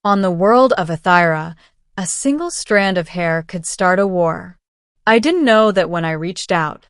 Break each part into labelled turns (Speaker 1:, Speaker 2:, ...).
Speaker 1: On the world of Athira, a single strand of hair could start a war. I didn't know that when I reached out.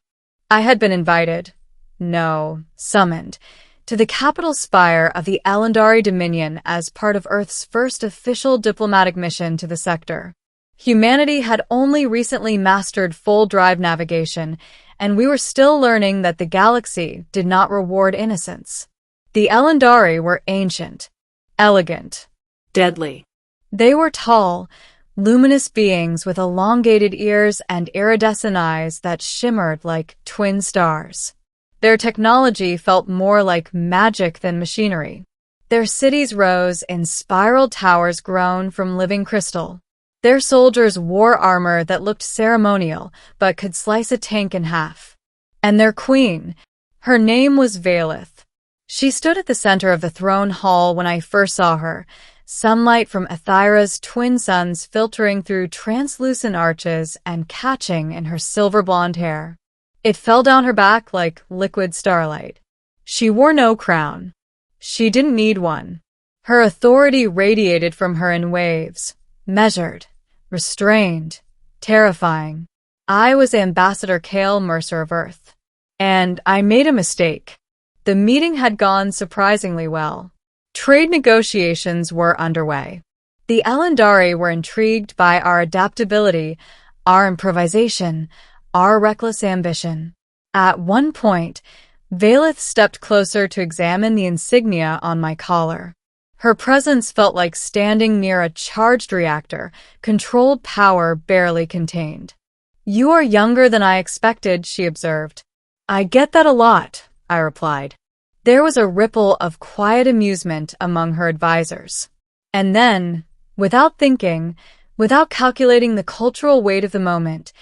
Speaker 1: I had been invited, no, summoned, to the capital spire of the Elendari Dominion as part of Earth's first official diplomatic mission to the sector. Humanity had only recently mastered full-drive navigation, and we were still learning that the galaxy did not reward innocence. The Elendari were ancient, elegant,
Speaker 2: deadly.
Speaker 1: They were tall, luminous beings with elongated ears and iridescent eyes that shimmered like twin stars. Their technology felt more like magic than machinery. Their cities rose in spiral towers grown from living crystal. Their soldiers wore armor that looked ceremonial but could slice a tank in half. And their queen, her name was Valeth. She stood at the center of the throne hall when I first saw her, sunlight from Athira's twin suns filtering through translucent arches and catching in her silver blonde hair. It fell down her back like liquid starlight. She wore no crown. She didn't need one. Her authority radiated from her in waves, measured, restrained, terrifying. I was Ambassador Kale Mercer of Earth. And I made a mistake. The meeting had gone surprisingly well. Trade negotiations were underway. The Elendari were intrigued by our adaptability, our improvisation, our reckless ambition. At one point, Valeth stepped closer to examine the insignia on my collar. Her presence felt like standing near a charged reactor, controlled power barely contained. "You are younger than I expected," she observed. "I get that a lot," I replied. There was a ripple of quiet amusement among her advisors. And then, without thinking, without calculating the cultural weight of the moment,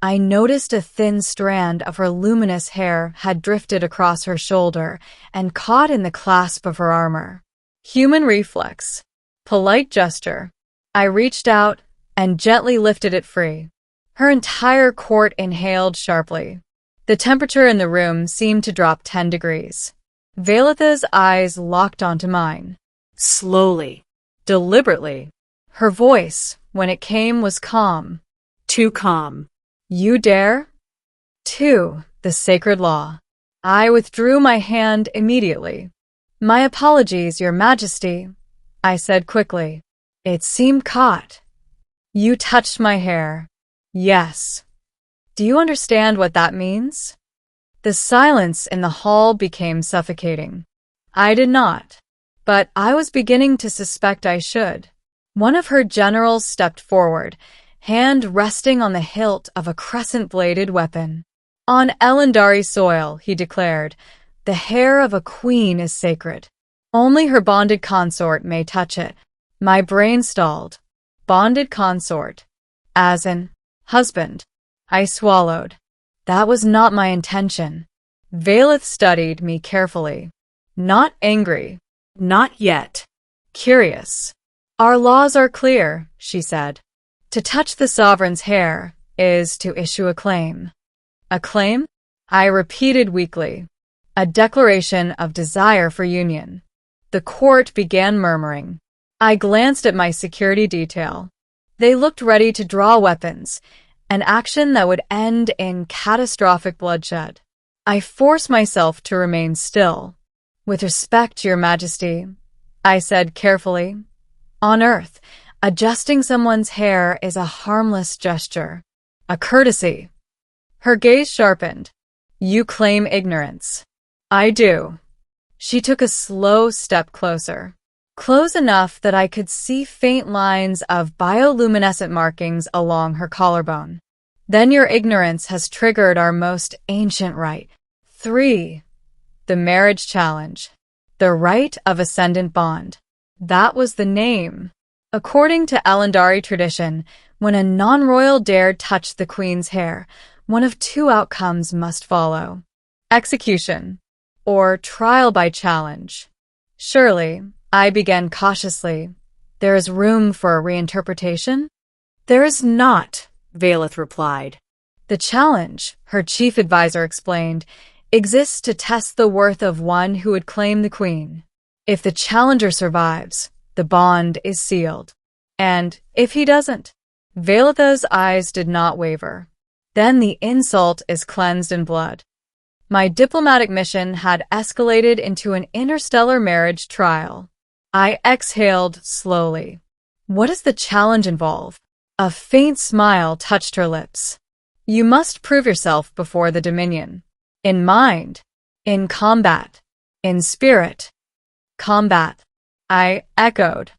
Speaker 1: I noticed a thin strand of her luminous hair had drifted across her shoulder and caught in the clasp of her armor. Human reflex. Polite gesture. I reached out and gently lifted it free. Her entire court inhaled sharply. The temperature in the room seemed to drop 10 degrees. Valeth's eyes locked onto mine.
Speaker 2: Slowly.
Speaker 1: Deliberately. Her voice, when it came, was calm.
Speaker 2: Too calm.
Speaker 1: "You dare?" 2. The sacred law. I withdrew my hand immediately. "My apologies, Your Majesty," I said quickly. "It seemed caught." "You touched my hair." "Yes." "Do you understand what that means?" The silence in the hall became suffocating. I did not, but I was beginning to suspect I should. One of her generals stepped forward, hand resting on the hilt of a crescent-bladed weapon. "On Elendari soil," he declared, "the hair of a queen is sacred. Only her bonded consort may touch it." My brain stalled. Bonded consort. As in, husband. I swallowed. That was not my intention. Valeth studied me carefully. Not angry.
Speaker 2: Not yet.
Speaker 1: Curious. "Our laws are clear," she said. "To touch the sovereign's hair is to issue a claim." "A claim?" I repeated weakly. "A declaration of desire for union." The court began murmuring. I glanced at my security detail. They looked ready to draw weapons, an action that would end in catastrophic bloodshed. I forced myself to remain still. "With respect, Your Majesty," I said carefully. "On Earth, adjusting someone's hair is a harmless gesture, a courtesy." Her gaze sharpened. "You claim ignorance." "I do." She took a slow step closer. Close enough that I could see faint lines of bioluminescent markings along her collarbone. "Then your ignorance has triggered our most ancient right. 3. The marriage challenge. The right of ascendant bond." That was the name. According to Elendari tradition, when a non-royal dared touch the queen's hair, one of 2 outcomes must follow. Execution, or trial by challenge. Surely, I began cautiously, there is room for a reinterpretation? "There is not," Valeth replied. "The challenge," her chief advisor explained, "exists to test the worth of one who would claim the queen. If the challenger survives, The bond is sealed. And if he doesn't? Vailitha's eyes did not waver. Then the insult is cleansed in blood. My diplomatic mission had escalated into an interstellar marriage trial. I exhaled slowly. What does the challenge involve? A faint smile touched her lips. You must prove yourself before the Dominion. In mind, in combat, in spirit. Combat. I echoed.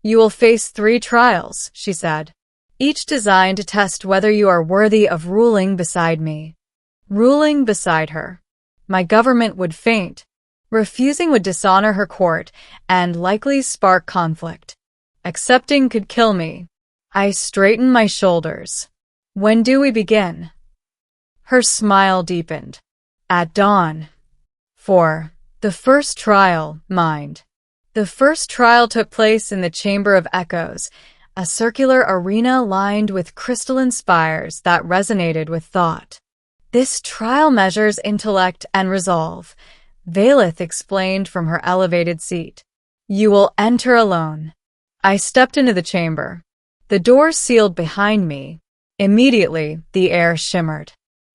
Speaker 1: You will face 3 trials, she said, each designed to test whether you are worthy of ruling beside me. Ruling beside her. My government would faint. Refusing would dishonor her court and likely spark conflict. Accepting could kill me. I straightened my shoulders. When do we begin? Her smile deepened. At dawn. For the first trial, mind. The first trial took place in the Chamber of Echoes, a circular arena lined with crystalline spires that resonated with thought. This trial measures intellect and resolve, Vailith explained from her elevated seat. You will enter alone. I stepped into the chamber. The door sealed behind me. Immediately, the air shimmered.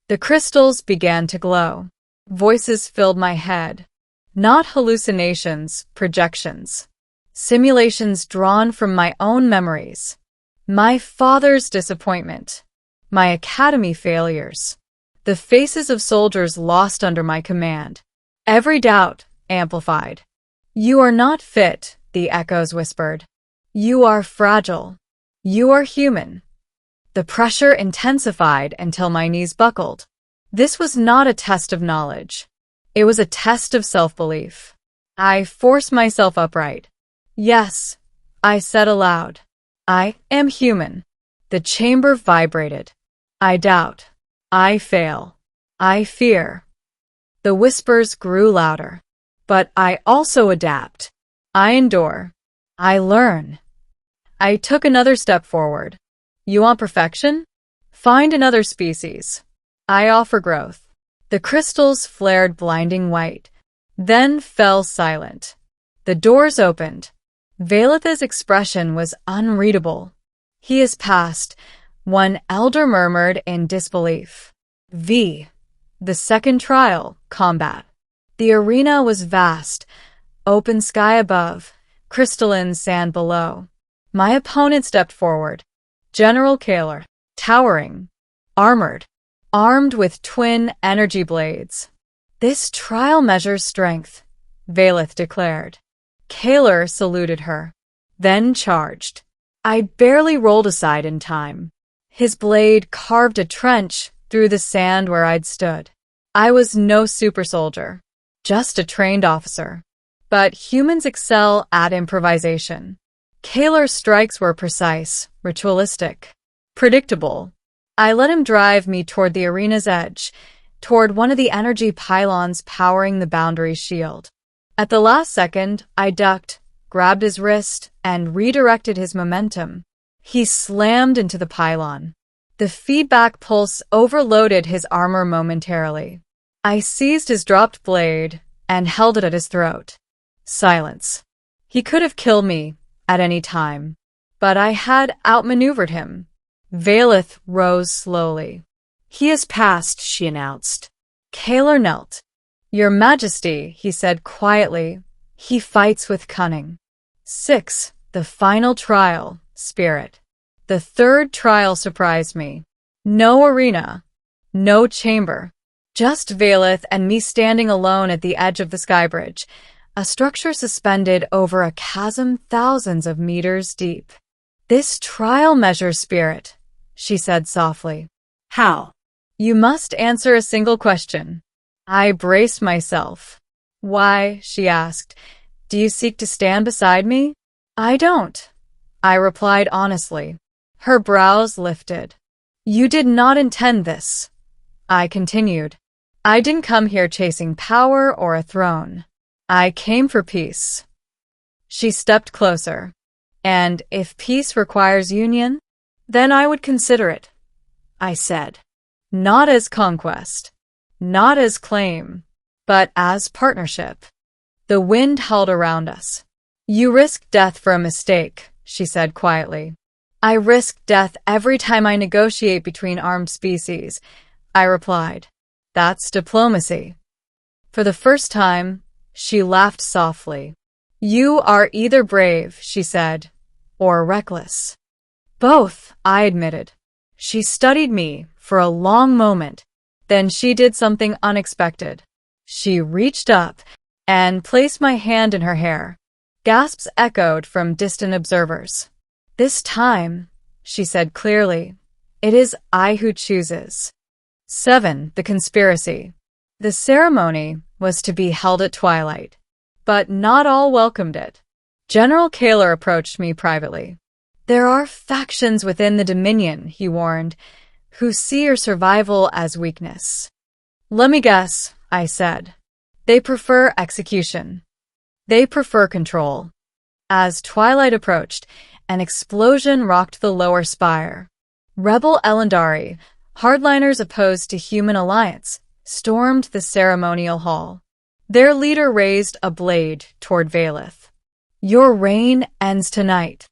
Speaker 1: The crystals began to glow. Voices filled my head. Not hallucinations, projections. Simulations drawn from my own memories. My father's disappointment. My academy failures. The faces of soldiers lost under my command. Every doubt amplified. You are not fit, the echoes whispered. You are fragile. You are human. The pressure intensified until my knees buckled. This was not a test of knowledge. It was a test of self-belief. I forced myself upright. Yes, I said aloud. I am human. The chamber vibrated. I doubt. I fail. I fear. The whispers grew louder. But I also adapt. I endure. I learn. I took another step forward. You want perfection? Find another species. I offer growth. The crystals flared blinding white, then fell silent. The doors opened. Vailitha's expression was unreadable. He is past, one elder murmured in disbelief. The second trial, combat. The arena was vast, open sky above, crystalline sand below. My opponent stepped forward. General Kaler, towering, armored, armed with twin energy blades. This trial measures strength, Vailith declared. Kaler saluted her, then charged. I barely rolled aside in time. His blade carved a trench through the sand where I'd stood. I was no super soldier, just a trained officer. But humans excel at improvisation. Kaler's strikes were precise, ritualistic, predictable. I let him drive me toward the arena's edge, toward one of the energy pylons powering the boundary shield. At the last second, I ducked, grabbed his wrist, and redirected his momentum. He slammed into the pylon. The feedback pulse overloaded his armor momentarily. I seized his dropped blade and held it at his throat. Silence. He could have killed me at any time, but I had outmaneuvered him. Vailith rose slowly. He has passed, she announced. Kaler knelt. Your Majesty, he said quietly. He fights with cunning. 6. The final trial, Spirit. The third trial surprised me. No arena. No chamber. Just Vailith and me standing alone at the edge of the skybridge, a structure suspended over a chasm thousands of meters deep. This trial measures spirit, she said softly. How? You must answer a single question. I braced myself. Why, she asked, do you seek to stand beside me? I don't, I replied honestly. Her brows lifted. You did not intend this, I continued. I didn't come here chasing power or a throne. I came for peace. She stepped closer. And if peace requires union, then I would consider it, I said. Not as conquest, not as claim, but as partnership. The wind held around us. You risk death for a mistake, she said quietly. I risk death every time I negotiate between armed species, I replied. That's diplomacy. For the first time, she laughed softly. You are either brave, she said, or reckless. Both, I admitted. She studied me for a long moment. Then she did something unexpected. She reached up and placed my hand in her hair. Gasps echoed from distant observers. This time, she said clearly, it is I who chooses. 7. The conspiracy. The ceremony was to be held at twilight, but not all welcomed it. General Kaler approached me privately. There are factions within the Dominion, he warned, who see your survival as weakness. Let me guess, I said. They prefer execution. They prefer control. As twilight approached, an explosion rocked the lower spire. Rebel Elendari, hardliners opposed to human alliance, stormed the ceremonial hall. Their leader raised a blade toward Valeth. Your reign ends tonight.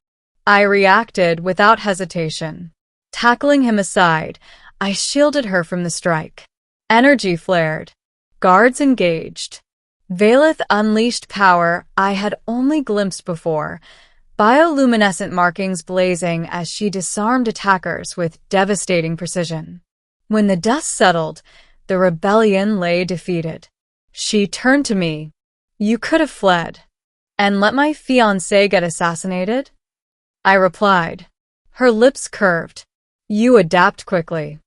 Speaker 1: I reacted without hesitation. Tackling him aside, I shielded her from the strike. Energy flared. Guards engaged. Valeth unleashed power I had only glimpsed before, bioluminescent markings blazing as she disarmed attackers with devastating precision. When the dust settled, the rebellion lay defeated. She turned to me. You could have fled and let my fiancé get assassinated? I replied. Her lips curved. You adapt quickly.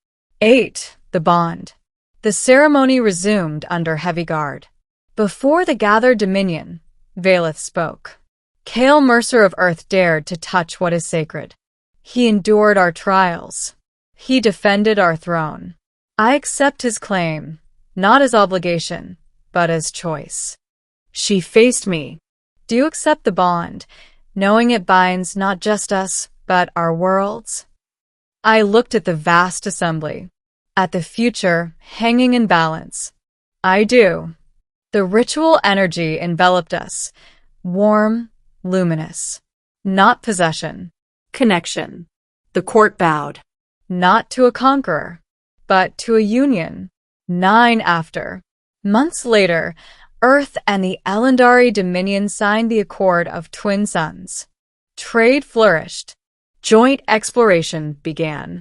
Speaker 1: 8. The bond. The ceremony resumed under heavy guard. Before the gathered Dominion, Valeth spoke. Cale Mercer of Earth dared to touch what is sacred. He endured our trials. He defended our throne. I accept his claim, not as obligation, but as choice. She faced me. Do you accept the bond, knowing it binds not just us, but our worlds? I looked at the vast assembly, at the future hanging in balance. I do. The ritual energy enveloped us, warm, luminous. Not possession.
Speaker 2: Connection. The court bowed.
Speaker 1: Not to a conqueror, but to a union. 9 after. Months later, Earth and the Elendari Dominion signed the Accord of Twin Suns. Trade flourished. Joint exploration began.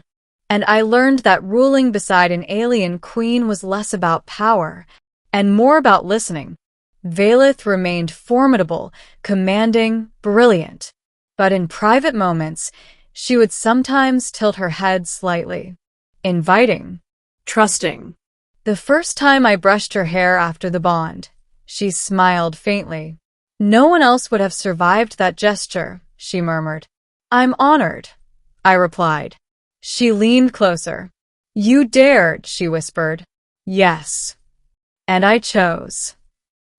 Speaker 1: And I learned that ruling beside an alien queen was less about power and more about listening. Valeth remained formidable, commanding, brilliant. But in private moments, she would sometimes tilt her head slightly. Inviting.
Speaker 2: Trusting.
Speaker 1: The first time I brushed her hair after the bond, she smiled faintly. No one else would have survived that gesture, she murmured. I'm honored, I replied. She leaned closer. You dared, she whispered. Yes. And I chose.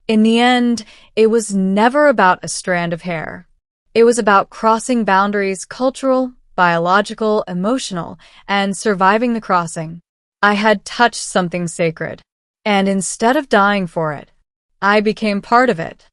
Speaker 1: In the end, it was never about a strand of hair. It was about crossing boundaries, cultural, biological, emotional, and surviving the crossing. I had touched something sacred, and instead of dying for it, I became part of it.